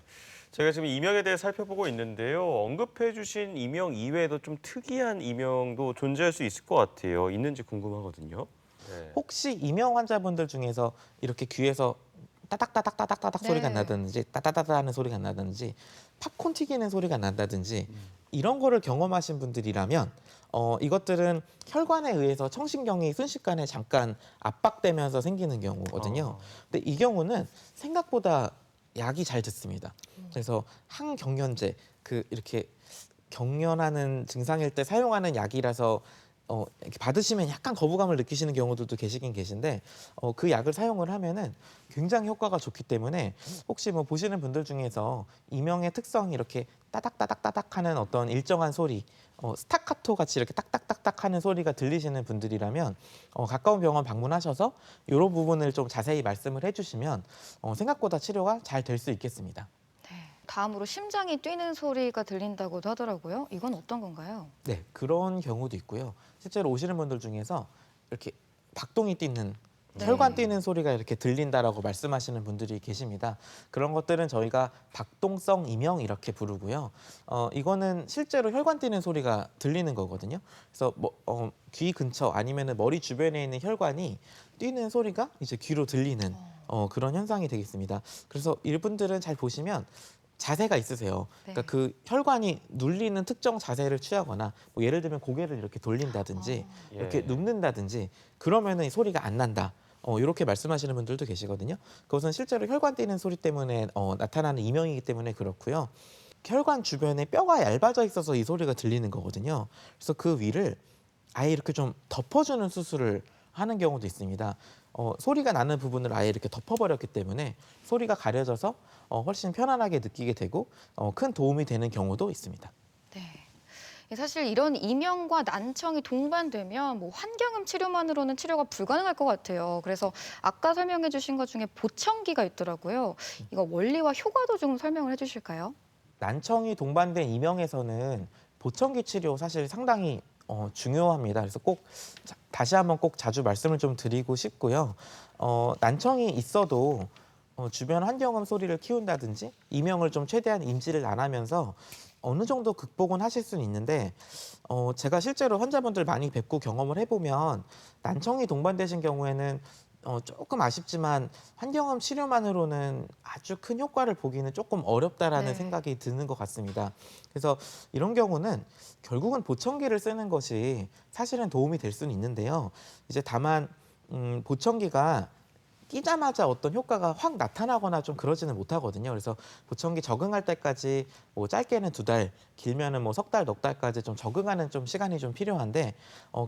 [SPEAKER 1] 저희가 지금 이명에 대해 살펴보고 있는데요. 언급해 주신 이명 이외에도 좀 특이한 이명도 존재할 수 있을 것 같아요. 있는지 궁금하거든요. 네.
[SPEAKER 4] 혹시 이명 환자분들 중에서 이렇게 귀에서 따닥따닥따닥따닥
[SPEAKER 2] 네.
[SPEAKER 4] 소리가 나다든지 따다다다 하는 소리가 나다든지 팝콘 튀기는 소리가 난다든지 이런 거를 경험하신 분들이라면 이것들은 혈관에 의해서 청신경이 순식간에 잠깐 압박되면서 생기는 경우거든요. 근데 이 경우는 생각보다 약이 잘 듣습니다. 그래서 항경련제 이렇게 경련하는 증상일 때 사용하는 약이라서 이렇게 받으시면 약간 거부감을 느끼시는 경우들도 계시긴 계신데 그 약을 사용을 하면은 굉장히 효과가 좋기 때문에 혹시 뭐 보시는 분들 중에서 이명의 특성이 이렇게 따닥따닥따닥 하는 어떤 일정한 소리, 스타카토 같이 이렇게 딱딱딱딱 하는 소리가 들리시는 분들이라면 가까운 병원 방문하셔서 이런 부분을 좀 자세히 말씀을 해주시면 생각보다 치료가 잘 될 수 있겠습니다.
[SPEAKER 2] 네. 다음으로 심장이 뛰는 소리가 들린다고도 하더라고요. 이건 어떤 건가요?
[SPEAKER 4] 네, 그런 경우도 있고요. 실제로 오시는 분들 중에서 이렇게 박동이 뛰는
[SPEAKER 2] 네.
[SPEAKER 4] 혈관 뛰는 소리가 이렇게 들린다라고 말씀하시는 분들이 계십니다. 그런 것들은 저희가 박동성 이명 이렇게 부르고요. 이거는 실제로 혈관 뛰는 소리가 들리는 거거든요. 그래서 귀 근처 아니면은 머리 주변에 있는 혈관이 뛰는 소리가 이제 귀로 들리는 그런 현상이 되겠습니다. 그래서 이분들은 잘 보시면 자세가 있으세요.
[SPEAKER 2] 네.
[SPEAKER 4] 그러니까 그 혈관이 눌리는 특정 자세를 취하거나 뭐 예를 들면 고개를 이렇게 돌린다든지 이렇게
[SPEAKER 1] 예.
[SPEAKER 4] 눕는다든지 그러면은 이 소리가 안 난다. 이렇게 말씀하시는 분들도 계시거든요. 그것은 실제로 혈관 뛰는 소리 때문에 나타나는 이명이기 때문에 그렇고요. 혈관 주변에 뼈가 얇아져 있어서 이 소리가 들리는 거거든요. 그래서 그 위를 아예 이렇게 좀 덮어주는 수술을 하는 경우도 있습니다. 소리가 나는 부분을 아예 이렇게 덮어버렸기 때문에 소리가 가려져서 훨씬 편안하게 느끼게 되고 큰 도움이 되는 경우도 있습니다.
[SPEAKER 2] 네. 사실 이런 이명과 난청이 동반되면 뭐 환경음 치료만으로는 치료가 불가능할 것 같아요. 그래서 아까 설명해 주신 것 중에 보청기가 있더라고요. 이거 원리와 효과도 좀 설명을 해 주실까요?
[SPEAKER 4] 난청이 동반된 이명에서는 보청기 치료 사실 상당히 중요합니다. 그래서 꼭 다시 한번 꼭 자주 말씀을 좀 드리고 싶고요. 난청이 있어도 주변 환경음 소리를 키운다든지 이명을 좀 최대한 인지를 안 하면서 어느 정도 극복은 하실 수는 있는데 제가 실제로 환자분들 많이 뵙고 경험을 해보면 난청이 동반되신 경우에는 조금 아쉽지만 환경음 치료만으로는 아주 큰 효과를 보기는 조금 어렵다라는
[SPEAKER 2] 네.
[SPEAKER 4] 생각이 드는 것 같습니다. 그래서 이런 경우는 결국은 보청기를 쓰는 것이 사실은 도움이 될 수는 있는데요. 이제 다만 보청기가 끼자마자 어떤 효과가 확 나타나거나 좀 그러지는 못하거든요. 그래서 보청기 적응할 때까지 뭐 짧게는 2달, 길면은 뭐 3달, 넉 달까지 좀 적응하는 좀 시간이 좀 필요한데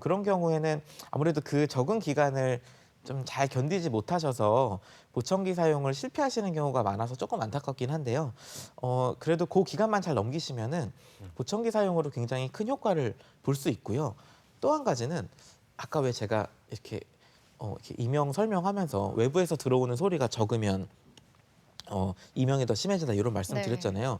[SPEAKER 4] 그런 경우에는 아무래도 그 적응 기간을 좀 잘 견디지 못하셔서 보청기 사용을 실패하시는 경우가 많아서 조금 안타깝긴 한데요. 그래도 그 기간만 잘 넘기시면은 보청기 사용으로 굉장히 큰 효과를 볼 수 있고요. 또 한 가지는 아까 왜 제가 이렇게 이명 설명하면서 외부에서 들어오는 소리가 적으면 이명이 더 심해진다 이런 말씀
[SPEAKER 2] 네.
[SPEAKER 4] 드렸잖아요.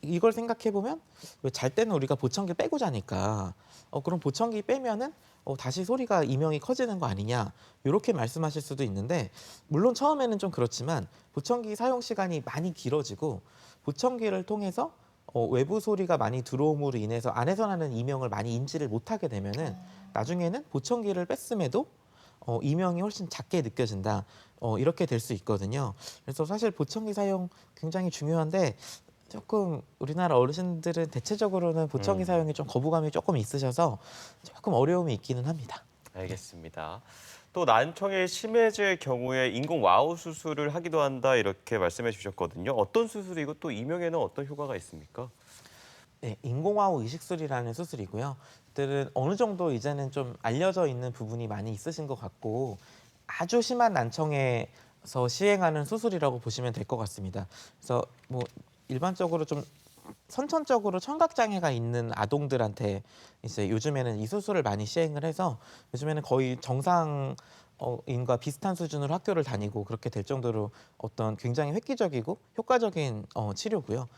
[SPEAKER 4] 이걸 생각해 보면 왜 잘 때는 우리가 보청기 빼고 자니까 그럼 보청기 빼면은 다시 소리가 이명이 커지는 거 아니냐 이렇게 말씀하실 수도 있는데 물론 처음에는 좀 그렇지만 보청기 사용 시간이 많이 길어지고 보청기를 통해서 외부 소리가 많이 들어옴으로 인해서 안에서 나는 이명을 많이 인지를 못하게 되면은 나중에는 보청기를 뺐음에도 이명이 훨씬 작게 느껴진다. 이렇게 될 수 있거든요. 그래서 사실 보청기 사용 굉장히 중요한데 조금 우리나라 어르신들은 대체적으로는 보청기 사용에 좀 거부감이 조금 있으셔서 조금 어려움이 있기는 합니다.
[SPEAKER 1] 알겠습니다. 또 난청이 심해질 경우에 인공 와우 수술을 하기도 한다 이렇게 말씀해 주셨거든요. 어떤 수술이고 또 이명에는 어떤 효과가 있습니까?
[SPEAKER 4] 네, 인공와우 이식술이라는 수술이고요. 들은 어느 정도 이제는 좀 알려져 있는 부분이 많이 있으신 것 같고 아주 심한 난청에서 시행하는 수술이라고 보시면 될 것 같습니다. 그래서 뭐 일반적으로 좀 선천적으로 청각 장애가 있는 아동들한테 이제 요즘에는 이 수술을 많이 시행을 해서 요즘에는 거의 정상인과 비슷한 수준으로 학교를 다니고 그렇게 될 정도로 어떤 굉장히 획기적이고 효과적인 치료고요.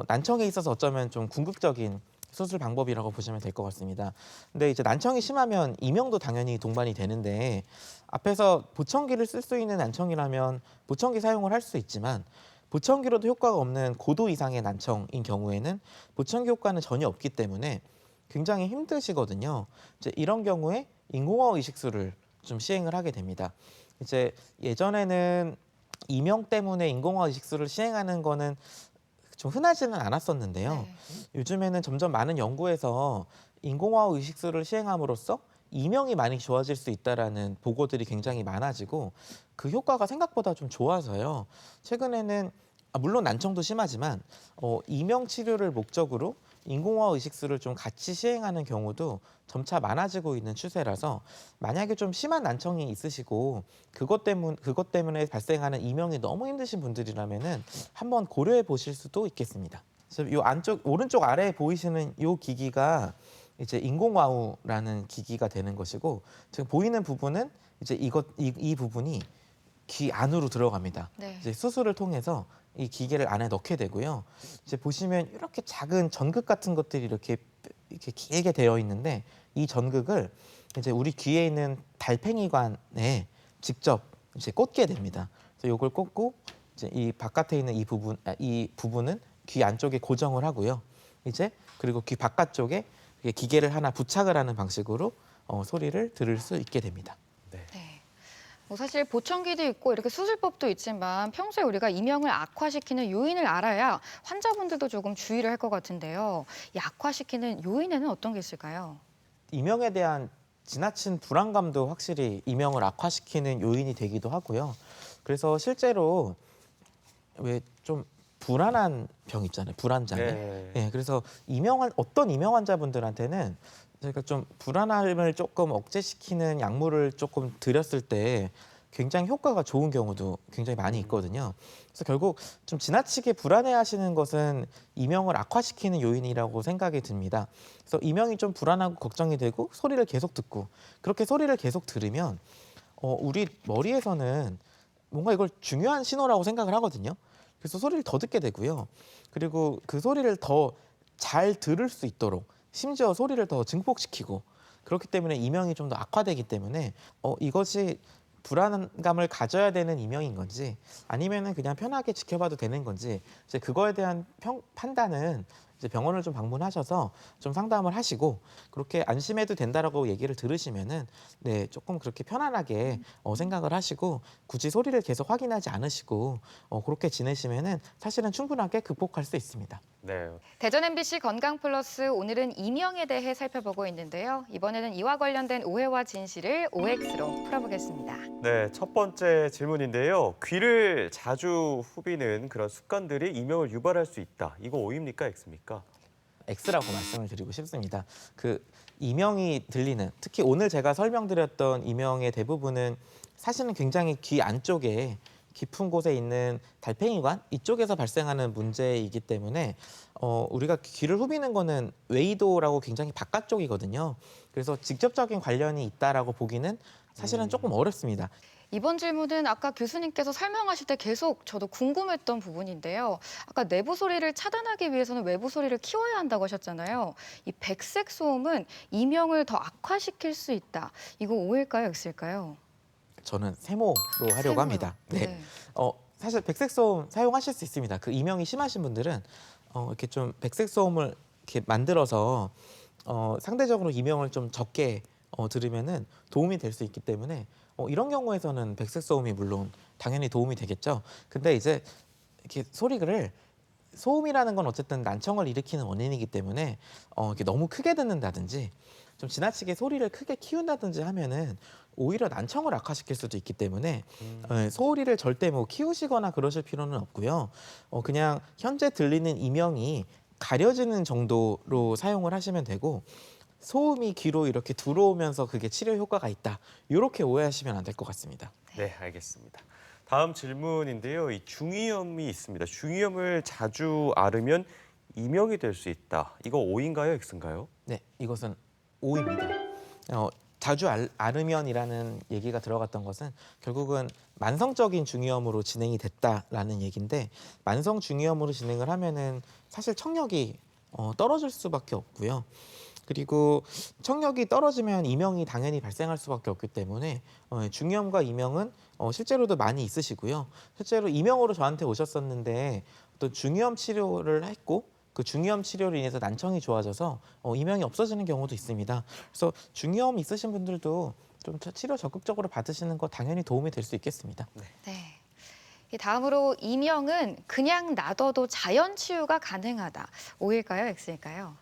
[SPEAKER 4] 난청에 있어서 어쩌면 좀 궁극적인 수술 방법이라고 보시면 될 것 같습니다. 근데 이제 난청이 심하면 이명도 당연히 동반이 되는데 앞에서 보청기를 쓸 수 있는 난청이라면 보청기 사용을 할 수 있지만 보청기로도 효과가 없는 고도 이상의 난청인 경우에는 보청기 효과는 전혀 없기 때문에 굉장히 힘드시거든요. 이제 이런 경우에 인공와우 이식술을 좀 시행을 하게 됩니다. 이제 예전에는 이명 때문에 인공와우 이식술을 시행하는 거는 좀 흔하지는 않았었는데요.
[SPEAKER 2] 네.
[SPEAKER 4] 요즘에는 점점 많은 연구에서 인공와우 의식술을 시행함으로써 이명이 많이 좋아질 수 있다라는 보고들이 굉장히 많아지고 그 효과가 생각보다 좀 좋아서요. 최근에는 물론 난청도 심하지만 이명 치료를 목적으로 인공호화 의식술을 좀 같이 시행하는 경우도 점차 많아지고 있는 추세라서 만약에 좀 심한 난청이 있으시고 그것 때문에 발생하는 이명이 너무 힘드신 분들이라면은 한번 고려해 보실 수도 있겠습니다. 그래서 요 안쪽 오른쪽 아래에 보이시는 요 기기가 이제 인공와우라는 기기가 되는 것이고 지금 보이는 부분은 이제 이 부분이 귀 안으로 들어갑니다.
[SPEAKER 2] 네.
[SPEAKER 4] 이제 수술을 통해서 이 기계를 안에 넣게 되고요. 이제 보시면 이렇게 작은 전극 같은 것들이 이렇게 길게 되어 있는데 이 전극을 이제 우리 귀에 있는 달팽이관에 직접 이제 꽂게 됩니다. 그래서 이걸 꽂고 이제 이 바깥에 있는 이 부분은 귀 안쪽에 고정을 하고요. 이제 그리고 귀 바깥쪽에 기계를 하나 부착을 하는 방식으로 소리를 들을 수 있게 됩니다.
[SPEAKER 2] 네. 뭐 사실 보청기도 있고 이렇게 수술법도 있지만 평소에 우리가 이명을 악화시키는 요인을 알아야 환자분들도 조금 주의를 할 것 같은데요. 이 악화시키는 요인에는 어떤 게 있을까요?
[SPEAKER 4] 이명에 대한 지나친 불안감도 확실히 이명을 악화시키는 요인이 되기도 하고요. 그래서 실제로 왜 좀 불안한 병 있잖아요. 불안장애.
[SPEAKER 1] 네.
[SPEAKER 4] 예, 그래서 어떤 이명 환자분들한테는 저희가 좀 불안함을 조금 억제시키는 약물을 조금 드렸을 때 굉장히 효과가 좋은 경우도 굉장히 많이 있거든요. 그래서 결국 좀 지나치게 불안해하시는 것은 이명을 악화시키는 요인이라고 생각이 듭니다. 그래서 이명이 좀 불안하고 걱정이 되고 소리를 계속 듣고 그렇게 소리를 계속 들으면 우리 머리에서는 뭔가 이걸 중요한 신호라고 생각을 하거든요. 그래서 소리를 더 듣게 되고요. 그리고 그 소리를 더 잘 들을 수 있도록 심지어 소리를 더 증폭시키고 그렇기 때문에 이명이 좀 더 악화되기 때문에 이것이 불안감을 가져야 되는 이명인 건지 아니면은 그냥 편하게 지켜봐도 되는 건지 이제 그거에 대한 판단은 이제 병원을 좀 방문하셔서 좀 상담을 하시고 그렇게 안심해도 된다라고 얘기를 들으시면은 네 조금 그렇게 편안하게 생각을 하시고 굳이 소리를 계속 확인하지 않으시고 그렇게 지내시면은 사실은 충분하게 극복할 수 있습니다.
[SPEAKER 1] 네.
[SPEAKER 2] 대전 MBC 건강플러스 오늘은 이명에 대해 살펴보고 있는데요. 이번에는 이와 관련된 오해와 진실을 OX로 풀어보겠습니다.
[SPEAKER 1] 네, 첫 번째 질문인데요. 귀를 자주 후비는 그런 습관들이 이명을 유발할 수 있다. 이거 O입니까, X입니까?
[SPEAKER 4] X라고 말씀을 드리고 싶습니다. 그 이명이 들리는 특히 오늘 제가 설명드렸던 이명의 대부분은 사실은 굉장히 귀 안쪽에 깊은 곳에 있는 달팽이관 이쪽에서 발생하는 문제이기 때문에 우리가 귀를 후비는 거는 외이도라고 굉장히 바깥쪽이거든요. 그래서 직접적인 관련이 있다라고 보기는 사실은 조금 어렵습니다.
[SPEAKER 2] 이번 질문은 아까 교수님께서 설명하실 때 계속 저도 궁금했던 부분인데요. 아까 내부 소리를 차단하기 위해서는 외부 소리를 키워야 한다고 하셨잖아요. 이 백색 소음은 이명을 더 악화시킬 수 있다. 이거 O일까요, X일까요?
[SPEAKER 4] 저는 세모로 하려고
[SPEAKER 2] 세모요.
[SPEAKER 4] 합니다. 네. 사실 백색 소음 사용하실 수 있습니다. 그 이명이 심하신 분들은 이렇게 좀 백색 소음을 이렇게 만들어서 상대적으로 이명을 좀 적게 들으면은 도움이 될 수 있기 때문에 이런 경우에서는 백색 소음이 물론 당연히 도움이 되겠죠. 근데 이제 이렇게 소음이라는 건 어쨌든 난청을 일으키는 원인이기 때문에 이렇게 너무 크게 듣는다든지 좀 지나치게 소리를 크게 키운다든지 하면은 오히려 난청을 악화시킬 수도 있기 때문에 소리를 절대 뭐 키우시거나 그러실 필요는 없고요. 그냥 현재 들리는 이명이 가려지는 정도로 사용을 하시면 되고 소음이 귀로 이렇게 들어오면서 그게 치료 효과가 있다. 이렇게 오해하시면 안 될 것 같습니다.
[SPEAKER 1] 네, 알겠습니다. 다음 질문인데요. 이 중이염이 있습니다. 중이염을 자주 앓으면 이명이 될 수 있다. 이거 O인가요, X인가요?
[SPEAKER 4] 네, 이것은 O입니다. 자주 앓으면이라는 얘기가 들어갔던 것은 결국은 만성적인 중이염으로 진행이 됐다라는 얘기인데 만성 중이염으로 진행을 하면은 사실 청력이 떨어질 수밖에 없고요. 그리고 청력이 떨어지면 이명이 당연히 발생할 수밖에 없기 때문에 중이염과 이명은 실제로도 많이 있으시고요. 실제로 이명으로 저한테 오셨었는데 또 중이염 치료를 했고 그 중이염 치료로 인해서 난청이 좋아져서 이명이 없어지는 경우도 있습니다. 그래서 중이염 있으신 분들도 좀 치료 적극적으로 받으시는 거 당연히 도움이 될 수 있겠습니다.
[SPEAKER 2] 네. 다음으로 이명은 그냥 놔둬도 자연 치유가 가능하다. O일까요, X일까요?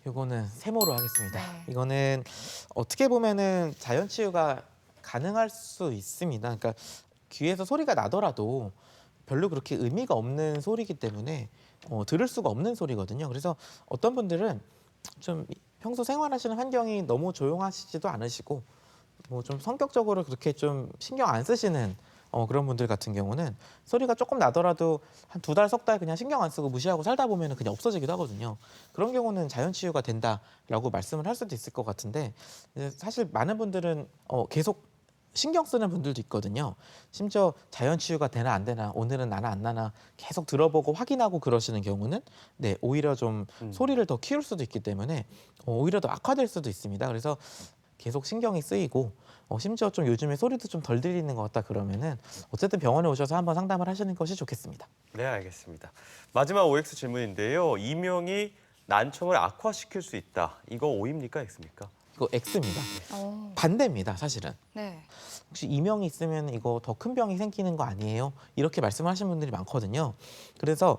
[SPEAKER 4] 이거는 세모로 하겠습니다.
[SPEAKER 2] 네.
[SPEAKER 4] 이거는 어떻게 보면은 자연 치유가 가능할 수 있습니다. 그러니까 귀에서 소리가 나더라도 별로 그렇게 의미가 없는 소리이기 때문에 들을 수가 없는 소리거든요. 그래서 어떤 분들은 좀 평소 생활하시는 환경이 너무 조용하시지도 않으시고 뭐 좀 성격적으로 그렇게 좀 신경 안 쓰시는 그런 분들 같은 경우는 소리가 조금 나더라도 한 2달, 석 달 그냥 신경 안 쓰고 무시하고 살다 보면 그냥 없어지기도 하거든요. 그런 경우는 자연 치유가 된다라고 말씀을 할 수도 있을 것 같은데 사실 많은 분들은 계속 신경 쓰는 분들도 있거든요. 심지어 자연 치유가 되나 안 되나, 오늘은 나나 안 나나 계속 들어보고 확인하고 그러시는 경우는 네, 오히려 좀 소리를 더 키울 수도 있기 때문에 오히려 더 악화될 수도 있습니다. 그래서 계속 신경이 쓰이고 심지어 좀 요즘에 소리도 좀 덜 들리는 것 같다 그러면은 어쨌든 병원에 오셔서 한번 상담을 하시는 것이 좋겠습니다.
[SPEAKER 1] 네, 알겠습니다. 마지막 OX 질문인데요. 이명이 난청을 악화시킬 수 있다. 이거 O입니까, X입니까?
[SPEAKER 4] 이거 X입니다.
[SPEAKER 2] 어,
[SPEAKER 4] 반대입니다, 사실은.
[SPEAKER 2] 네.
[SPEAKER 4] 혹시 이명이 있으면 이거 더 큰 병이 생기는 거 아니에요? 이렇게 말씀하시는 분들이 많거든요. 그래서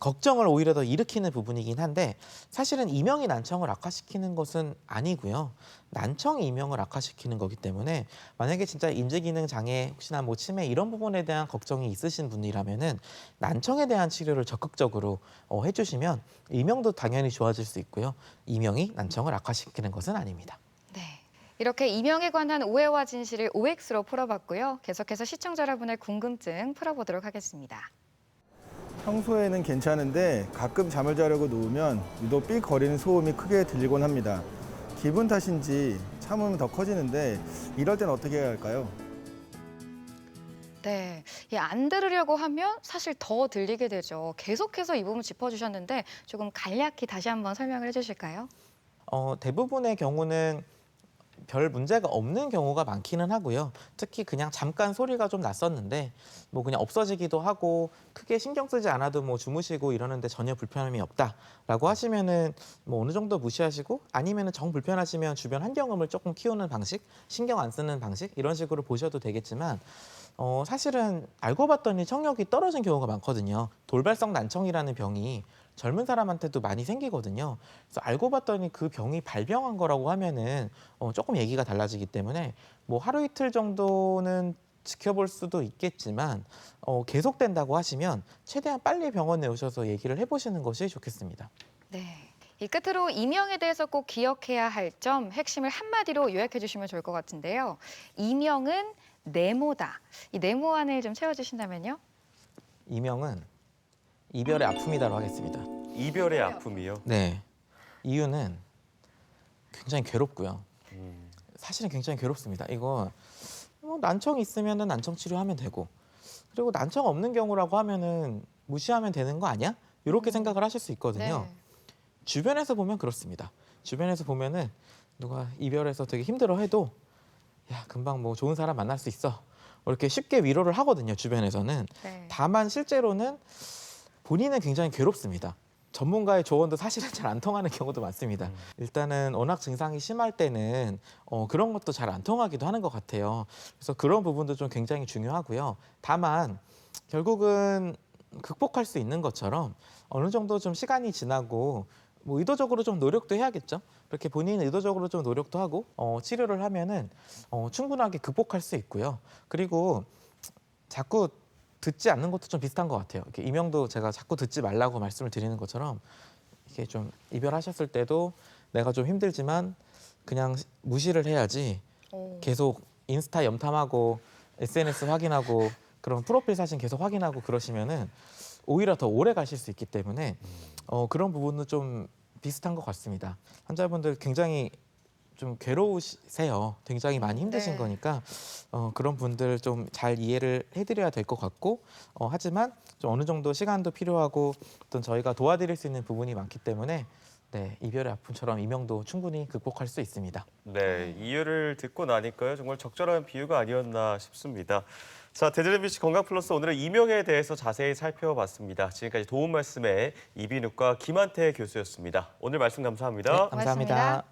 [SPEAKER 4] 걱정을 오히려 더 일으키는 부분이긴 한데 사실은 이명이 난청을 악화시키는 것은 아니고요. 난청이 이명을 악화시키는 거기 때문에 만약에 진짜 인지기능 장애, 혹시나 뭐 치매 이런 부분에 대한 걱정이 있으신 분이라면은 난청에 대한 치료를 적극적으로 해주시면 이명도 당연히 좋아질 수 있고요. 이명이 난청을 악화시키는 것은 아닙니다.
[SPEAKER 2] 네. 이렇게 이명에 관한 오해와 진실을 OX로 풀어봤고요. 계속해서 시청자 여러분의 궁금증 풀어보도록 하겠습니다.
[SPEAKER 7] 평소에는 괜찮은데 가끔 잠을 자려고 누우면 유독 삑 거리는 소음이 크게 들리곤 합니다. 기분 탓인지 참으면 더 커지는데 이럴 땐 어떻게 해야 할까요?
[SPEAKER 2] 네, 안 들으려고 하면 사실 더 들리게 되죠. 계속해서 이 부분 짚어주셨는데 조금 간략히 다시 한번 설명을 해주실까요?
[SPEAKER 4] 대부분의 경우는 별 문제가 없는 경우가 많기는 하고요. 특히 그냥 잠깐 소리가 좀 났었는데 뭐 그냥 없어지기도 하고 크게 신경 쓰지 않아도 뭐 주무시고 이러는데 전혀 불편함이 없다라고 하시면은 뭐 어느 정도 무시하시고 아니면은 정 불편하시면 주변 환경음을 조금 키우는 방식, 신경 안 쓰는 방식 이런 식으로 보셔도 되겠지만 사실은 알고 봤더니 청력이 떨어진 경우가 많거든요. 돌발성 난청이라는 병이 젊은 사람한테도 많이 생기거든요. 그래서 알고 봤더니 그 병이 발병한 거라고 하면은 조금 얘기가 달라지기 때문에 뭐 하루 이틀 정도는 지켜볼 수도 있겠지만 계속된다고 하시면 최대한 빨리 병원에 오셔서 얘기를 해보시는 것이 좋겠습니다.
[SPEAKER 2] 네. 이 끝으로 이명에 대해서 꼭 기억해야 할 점 핵심을 한마디로 요약해 주시면 좋을 것 같은데요. 이명은 네모다. 이 네모 안을 좀 채워주신다면요.
[SPEAKER 4] 이명은 이별의 아픔이다로 하겠습니다.
[SPEAKER 1] 이별의 아픔이요.
[SPEAKER 4] 네. 이유는 굉장히 괴롭고요. 사실은 굉장히 괴롭습니다. 이거 난청이 있으면은 난청 치료하면 되고 그리고 난청 없는 경우라고 하면은 무시하면 되는 거 아니야? 이렇게 생각을 하실 수 있거든요.
[SPEAKER 2] 네.
[SPEAKER 4] 주변에서 보면 그렇습니다. 주변에서 보면은 누가 이별해서 되게 힘들어해도 야 금방 뭐 좋은 사람 만날 수 있어. 이렇게 쉽게 위로를 하거든요. 주변에서는.
[SPEAKER 2] 네.
[SPEAKER 4] 다만 실제로는 본인은 굉장히 괴롭습니다. 전문가의 조언도 사실은 잘 안 통하는 경우도 많습니다. 일단은 워낙 증상이 심할 때는 그런 것도 잘 안 통하기도 하는 것 같아요. 그래서 그런 부분도 좀 굉장히 중요하고요. 다만 결국은 극복할 수 있는 것처럼 어느 정도 좀 시간이 지나고 뭐 의도적으로 좀 노력도 해야겠죠. 그렇게 본인은 의도적으로 좀 노력도 하고 치료를 하면은 충분하게 극복할 수 있고요. 그리고 자꾸 듣지 않는 것도 좀 비슷한 것 같아요. 이렇게 이명도 제가 자꾸 듣지 말라고 말씀을 드리는 것처럼 이게 좀 이별하셨을 때도 내가 좀 힘들지만 그냥 무시를 해야지 계속 인스타 염탐하고 SNS 확인하고 그런 프로필 사진 계속 확인하고 그러시면은 오히려 더 오래 가실 수 있기 때문에 그런 부분은 좀 비슷한 것 같습니다. 환자분들 굉장히 좀 괴로우세요. 굉장히 많이 힘드신
[SPEAKER 2] 네.
[SPEAKER 4] 거니까 그런 분들 좀 잘 이해를 해드려야 될 것 같고 하지만 좀 어느 정도 시간도 필요하고 어떤 저희가 도와드릴 수 있는 부분이 많기 때문에 네, 이별의 아픔처럼 이명도 충분히 극복할 수 있습니다.
[SPEAKER 1] 네, 이유를 듣고 나니까요. 정말 적절한 비유가 아니었나 싶습니다. 자, 대전 MBC 건강플러스 오늘은 이명에 대해서 자세히 살펴봤습니다. 지금까지 도움 말씀에 이비인후과 김한태 교수였습니다. 오늘 말씀 감사합니다.
[SPEAKER 4] 네, 감사합니다.
[SPEAKER 2] 고맙습니다.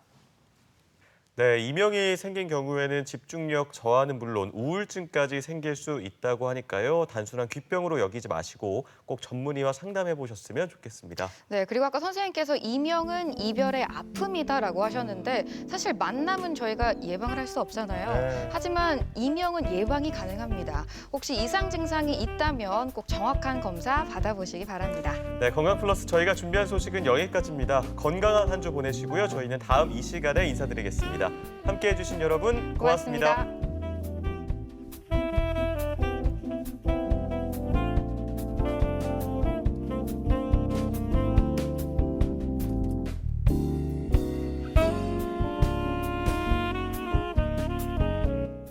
[SPEAKER 1] 네, 이명이 생긴 경우에는 집중력 저하는 물론 우울증까지 생길 수 있다고 하니까요. 단순한 귀병으로 여기지 마시고 꼭 전문의와 상담해 보셨으면 좋겠습니다.
[SPEAKER 2] 네, 그리고 아까 선생님께서 이명은 이별의 아픔이다라고 하셨는데 사실 만남은 저희가 예방을 할 수 없잖아요.
[SPEAKER 1] 네.
[SPEAKER 2] 하지만 이명은 예방이 가능합니다. 혹시 이상 증상이 있다면 꼭 정확한 검사 받아보시기 바랍니다.
[SPEAKER 1] 네, 건강플러스 저희가 준비한 소식은 여기까지입니다. 건강한 한 주 보내시고요. 저희는 다음 이 시간에 인사드리겠습니다. 함께해 주신 여러분 고맙습니다.
[SPEAKER 2] 고맙습니다.